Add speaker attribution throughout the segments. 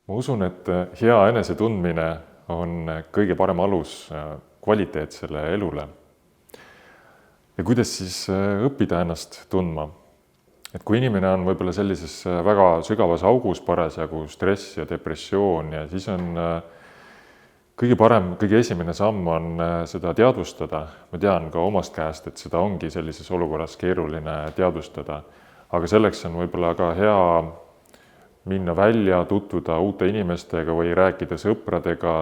Speaker 1: Ma usun, et hea enesetundmine on kõige parem alus kvaliteetsele elule. Ja kuidas siis õppida ennast tundma? Et kui inimene on võib-olla sellises väga sügavas augus parasjagu stress ja depressioon ja siis on kõige parem, kõige esimene samm on seda teadvustada. Ma tean ka omast käest, et seda ongi sellises olukorras keeruline teadvustada. Aga selleks on võib-olla ka hea minna välja, tutvuda uute inimestega või rääkida sõpradega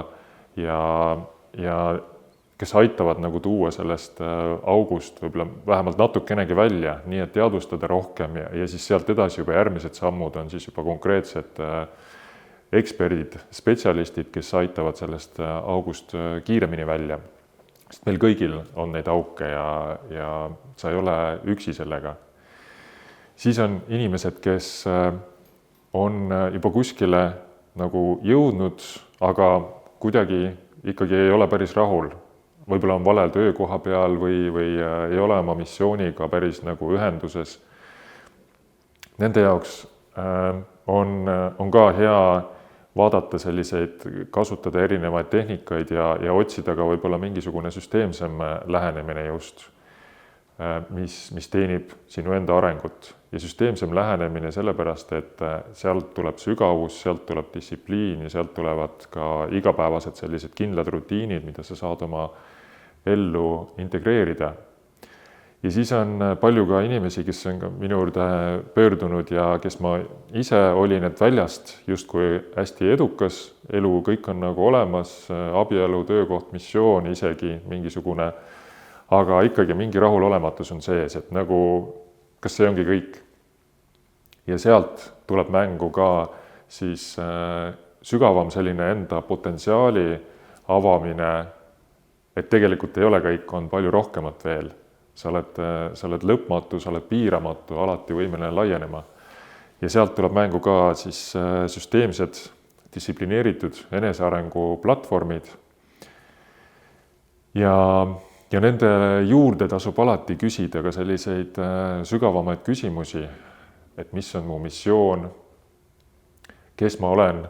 Speaker 1: ja kes aitavad nagu tuua sellest august võib-olla vähemalt natukenegi välja, nii et teadvustada rohkem ja siis sealt edasi juba järgmised sammud on siis juba konkreetsed eksperdid, spetsialistid, kes aitavad sellest august kiiremini välja. Sest meil kõigil on neid auke ja sa ei ole üksi sellega. Siis on inimesed, kes on juba kuskile nagu jõudnud, aga kuidagi ikkagi ei ole päris rahul. Võib-olla on valel töökoha peal või ei ole oma missiooniga päris nagu ühenduses. Nende jaoks on ka hea vaadata selliseid, kasutada erinevaid tehnikaid ja otsida ka võib-olla mingisugune süsteemsem lähenemine just, mis teenib sinu enda arengut. Ja süsteemsem lähenemine sellepärast, et sealt tuleb sügavus, sealt tuleb distsipliin ja sealt tulevad ka igapäevased sellised kindlad rutiinid, mida sa saad oma ellu integreerida. Ja siis on palju ka inimesi, kes on ka minu juurde pöördunud ja kes ma ise olin, et väljast justkui hästi edukas elu, kõik on nagu olemas, abielu, töökoht, missioon, isegi mingisugune, aga ikkagi mingi rahulolematus on sees, et nagu kas see ongi kõik. Ja sealt tuleb mängu ka siis sügavam selline enda potentsiaali avamine, et tegelikult ei ole kõik, on palju rohkemat veel. Sa oled lõpmatu, sa oled piiramatu, alati võimeline laienema. Ja sealt tuleb mängu ka siis süsteemsed, distsiplineeritud enesearengu platvormid. Ja nende juurde tasub alati küsida ka selliseid sügavamaid küsimusi, et mis on mu missioon, kes ma olen,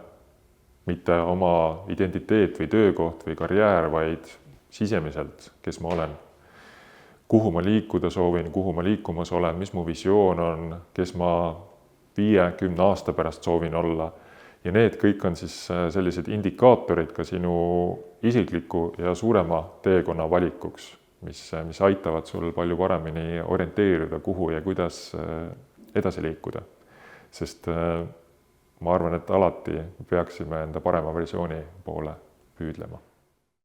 Speaker 1: mitte oma identiteet või töökoht või karjäär, vaid sisemiselt, kes ma olen. Kuhu ma liikuda soovin, kuhu ma liikumas olen, mis mu visioon on, kes ma 5-10 aasta pärast soovin olla. Ja need kõik on siis sellised indikaatorid ka sinu isikliku ja suurema teekonna valikuks, mis aitavad sul palju paremini orienteerida, kuhu ja kuidas edasi liikuda. Sest ma arvan, et alati peaksime enda parema versiooni poole püüdlema.